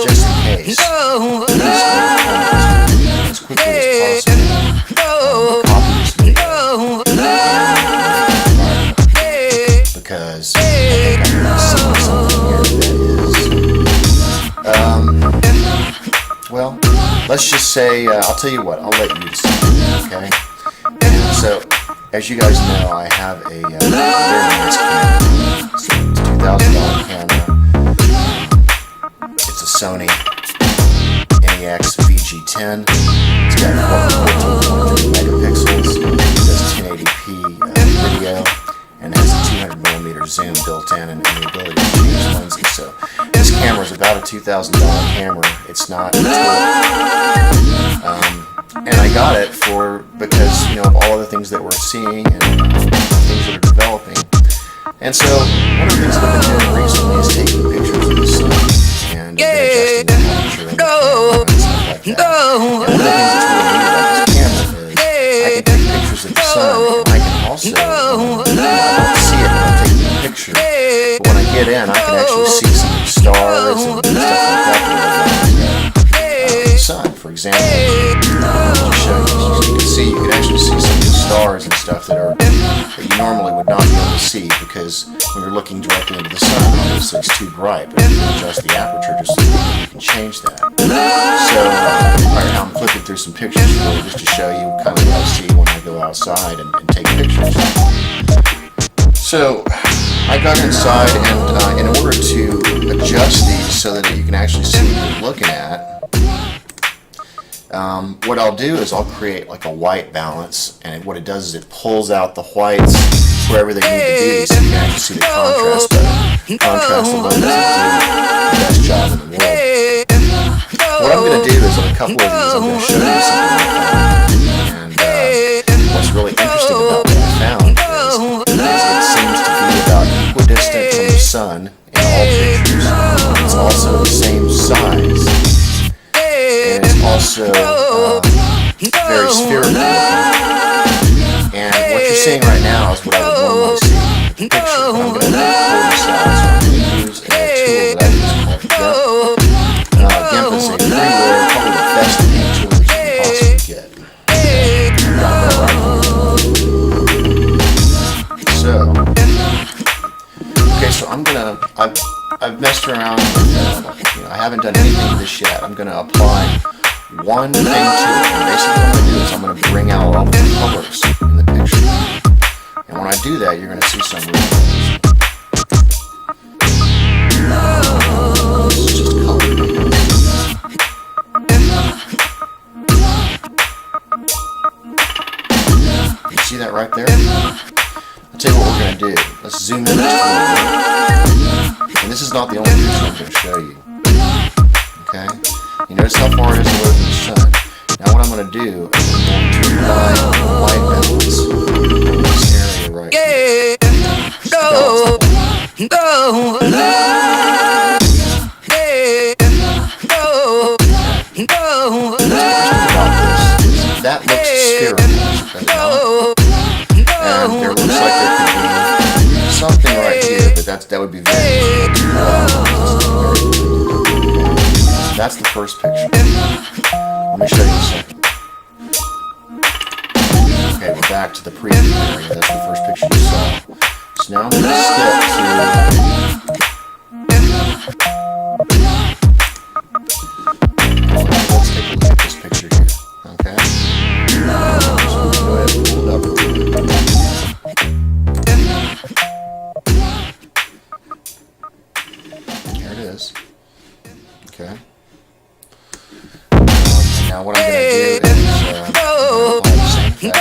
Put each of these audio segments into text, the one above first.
just in case, as quickly as possible, copy this video because I think I'm going to see something here that is, well, let's just say, I'll tell you what, I'll let you decide, okay? And so, as you guys know, I have a very nice camera. So it's a $2,000 camera. It's a Sony NEX VG10. It's got 14.3 megapixels. It does 1080p video, and has a 200mm zoom built in, and the ability to change lenses. So this camera is about a $2,000 camera. It's not a toy. And I got it because, you know, of all the things that we're seeing and things that are developing. And so one of the things that I've been doing recently is taking pictures of the sun and adjusting the aperture and the camera and stuff like that. And one of the things that's really neat about this camera is I can take pictures of the sun, and I can also, I don't see it when I'm taking the picture, but when I get in, I can actually see some of the stars and stuff like that the sun, for example. Just show you can actually see some of the stars and stuff that you normally would not be able to see, because when you're looking directly into the sun, obviously it's too bright, but you can adjust the aperture just so you can change that. So right now I'm flipping through some pictures really just to show you kind of what I see when I go outside and take pictures. So I got inside, and in order to adjust these so that you can actually see what you're looking at, what I'll do is I'll create like a white balance, and what it does is it pulls out the whites wherever they need to be, so you can actually see the contrast better. Contrast alone doesn't do the best job in the world. What I'm going to do is on a couple of these I'm going to show you something like that. And what's really interesting about what I found is it seems to be about equidistant from the sun in all pictures. It's also the same size. And it's also very spherical looking. And what you're seeing right now is what I would normally see in the picture. But I'm going to pull this out, so I'm going to use a tool that I use called GIMP. GIMP is a freeware, probably the best paint tool that you can possibly get. So I'm gonna, I've messed around with, I haven't done anything to this yet. I'm gonna apply one thing to it, and basically what I'm gonna do is I'm gonna bring out all the colors in the picture. And when I do that, you're gonna see some weird things. This is just color. You see that right there? I'll tell you what we're going to do. Let's zoom in just a little bit. And this is not the only picture I'm going to show you. Okay? You notice how far it is away from the sun. Now what I'm going to do is I'm going to apply white balance in this area right here. That looks spherical, does it not? And there looks like there could be something right here, but that would be very That's the first picture. Let me show you a second. Okay, we're back to the preview area. That's the first picture you saw. So now I'm going to skip to... Let's take a look at this picture here. Okay? So go ahead and pull it up real quick. Here it is. Okay. Now what I'm going to do is apply the same effect.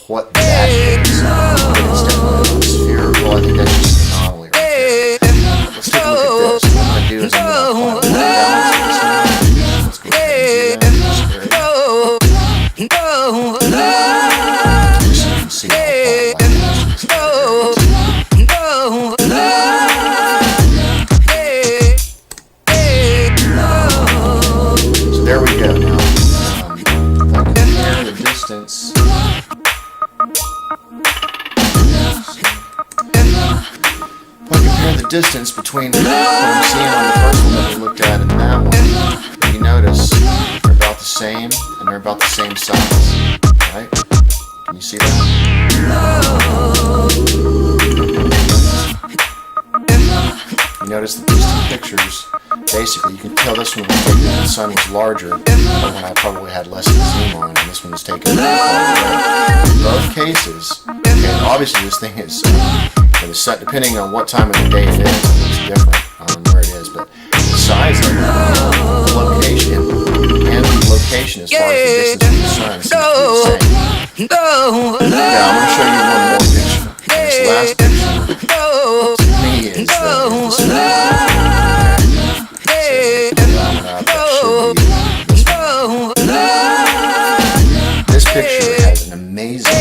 What that is, but it's definitely spherical. I think that's just an anomaly right there. Let's take a look at this. What I'm going to do is I'm going to apply a balance to this one. Let's go ahead and do that. Just so you can see. distance between what I'm seeing on the first one that we looked at and that one, you notice they're about the same and they're about the same size, right? Can you see that? You notice that these two pictures, basically, you can tell this one was taken when the sun was larger, but when I probably had less of a zoom on, and this one was taken when in both cases. And obviously, this thing is the sun, depending on what time of the day it is, it's different where it is, but the size of it, the location, and the location as far as the distance from the sun seems to be the same. Now, I'm going to show you one more picture. This last picture, to me, is the this picture has an amazing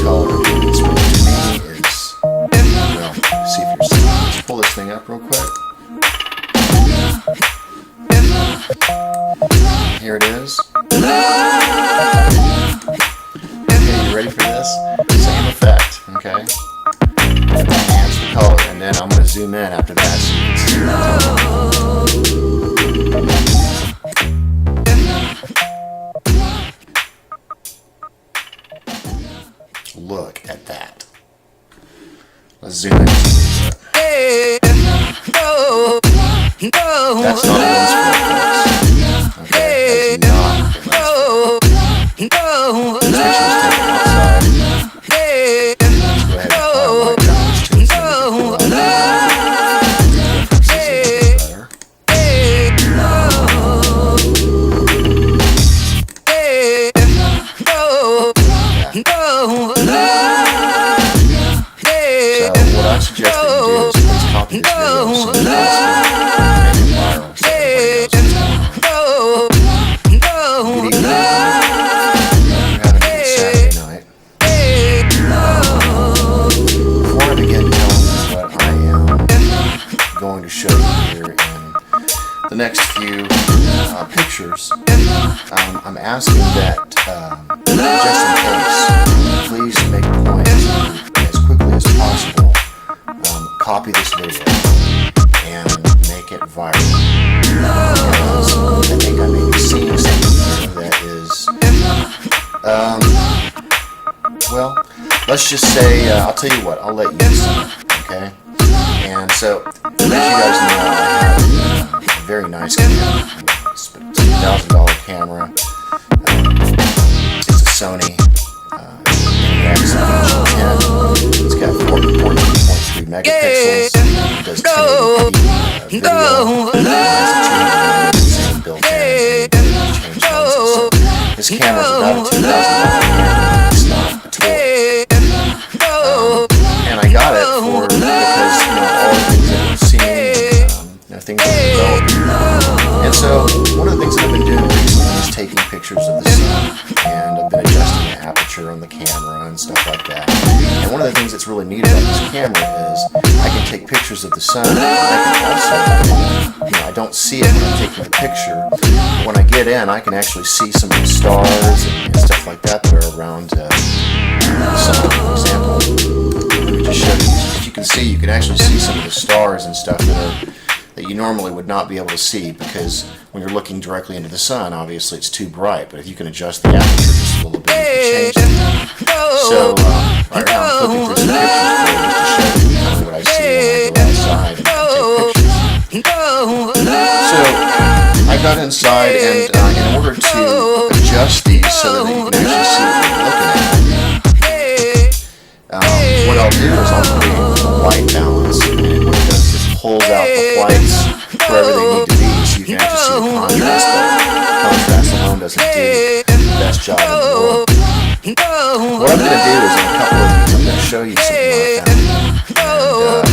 color. It's what to me is, well, see if you're seeing. Let's pull this thing up real quick. Here it is. Okay, you ready for this? Same effect, okay? Enhance the color, and then I'm going to zoom in after that so you can see what I'm talking about. Look at that. Let's zoom in. That's not a lens flare, folks. Okay, that's not a lens flare. This picture was taken outside. Let's go ahead and apply white balance to it so we can pull out the differences a little better. So what I suggest that you do is please copy this video as soon as possible and make it viral so everybody knows what's going on. Good evening. We're having a good Saturday night. Before I begin telling you what I am going to show you here in the next few pictures, I'm asking that, just in case, please make a point as quickly as possible, copy this video and make it viral. Because I think I may be seeing something here that is, well, let's just say, I'll tell you what, I'll let you see it, okay? And so, as you guys know, I have a very nice camera. It's a $2,000 camera. It's a Sony X-10. It's got 14.3 megapixels. It does 1080p video. It has a 200 built in. Change lenses. So this camera is about a $2,000 camera. It's not a toy. And I got it because all the things that we're seeing, things that are developing. And so one of the things that I've been doing recently is taking pictures of the sun, and I've been adjusting the aperture on the camera and stuff like that. And one of the things that's really neat about this camera is I can take pictures of the sun, and I can also, I don't see it when I'm taking the picture. When I get in, I can actually see some of the stars and stuff like that that are around the sun. For example, let me just show you. As you can see, you can actually see some of the stars and stuff that you normally would not be able to see, because when you're looking directly into the sun, obviously it's too bright, but if you can adjust the aperture just a little bit, you can change it. So, right now I'm flipping through some pictures for you just to show you kind of what I see when I go outside and take pictures. So, I got inside, and in order to adjust these so that you can actually see what you're looking at, what I'll do is I'll create a white balance, and what it does is it pulls out the whites wherever they need to be so you can actually see the contrast, but contrast alone doesn't do the best job in the world. What I'm going to do is in a couple of these I'm going to show you something I found,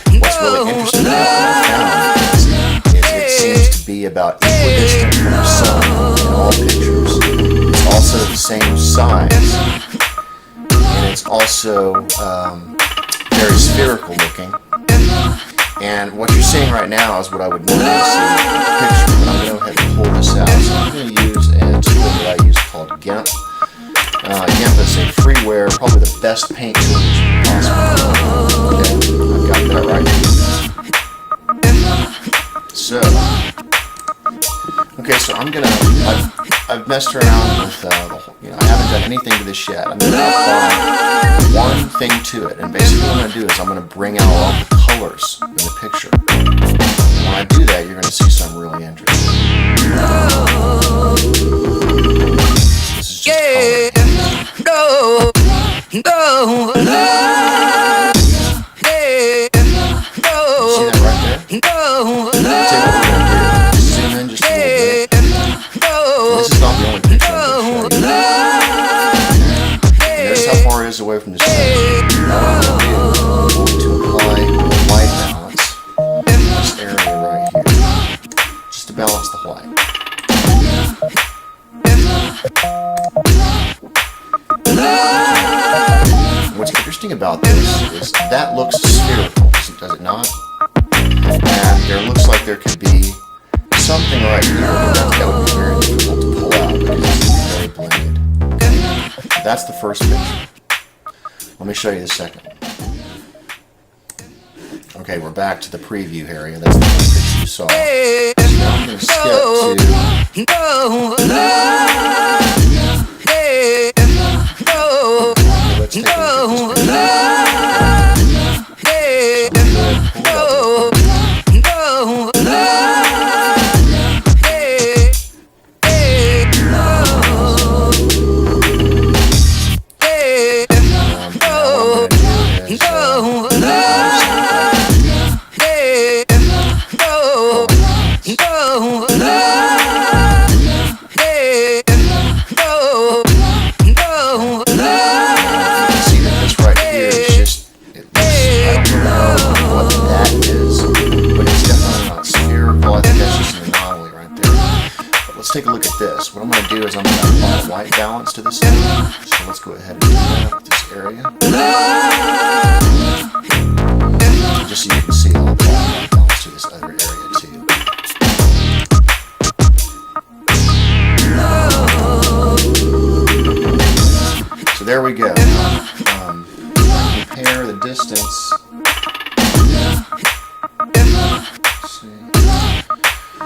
and what's really interesting about what I found is it seems to be about equidistant from the sun in all pictures. It's also the same size, and it's also very spherical looking. And what you're seeing right now is what I would normally see in the picture, but I'm going to go ahead and pull this out. So I'm going to use a tool that I use called GIMP. GIMP is a freeware, probably the best paint tool that you can possibly use. Okay? that right? So, okay, so I've messed around with I haven't done anything to this yet. I'm going to apply one thing to it, and basically what I'm going to do is I'm going to bring out all the colors in the picture. When I do that, you're going to see something really interesting. This is just color. See that right there? Tell you what we're going to do. Zoom in just a little bit. This is not the only picture I'm going to show you. And notice how far it is away from the sun. Now what I'm going to do is apply white balance in this area right here. Just to balance the white. What's interesting about this is that looks spherical, does it not? And there looks like there could be something right here, but that would be very difficult to pull out because it's very blended. That's the first picture. Let me show you the second one. Okay, we're back to the preview area. That's the first picture you saw. So now I'm going to skip to... Let's take a look at this take a look at this. What I'm going to do is I'm going to apply a white balance to this area. So let's go ahead and do that with this area. Just so you can see, I'll apply a white balance to this other area too. So there we go. Compare the distance. Let's see.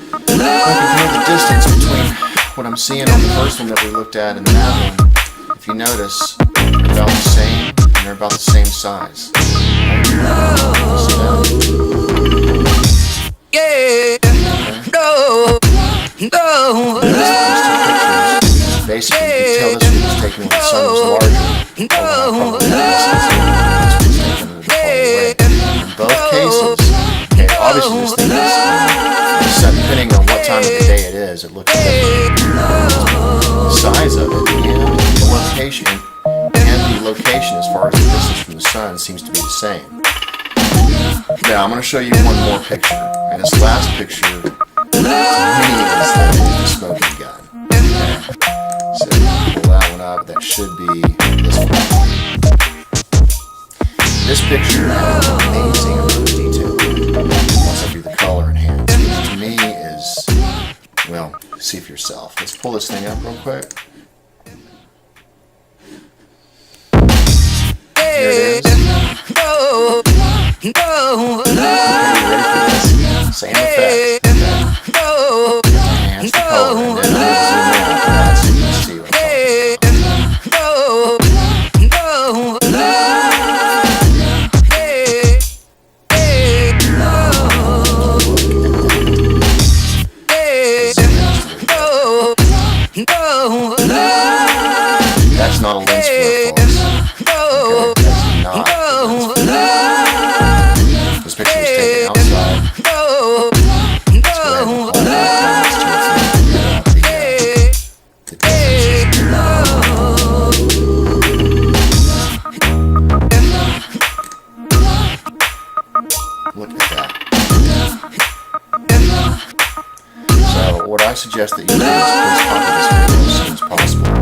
Compare the distance between what I'm seeing on the first one that we looked at and that one. If you notice, they're about the same, and they're about the same size. See that? Basically, you can tell this one was taken when the sun was larger. In both cases, okay, obviously this thing is depending on what time of the day it is, it looks different. The size of it and the location as far as the distance from the sun seems to be the same. Now I'm going to show you one more picture, and this last picture to me is the smoking gun. Okay. So pull that one up. That should be this one. This picture has an amazing amount of detail once I do the color enhance, which to me is, well, see for yourself. Let's pull this thing up real quick. Here it is. Okay, you ready for this? Same effect. Okay. Enhance the color, and then I'm going to zoom in after that so you can see what I'm talking That's not a lens flare, folks. Okay, that's not a lens flare. This picture was taken outside. Let's go ahead and apply that balance to it so you can get the differences. Look at that. So what I suggest that you do is please copy this video as soon as possible.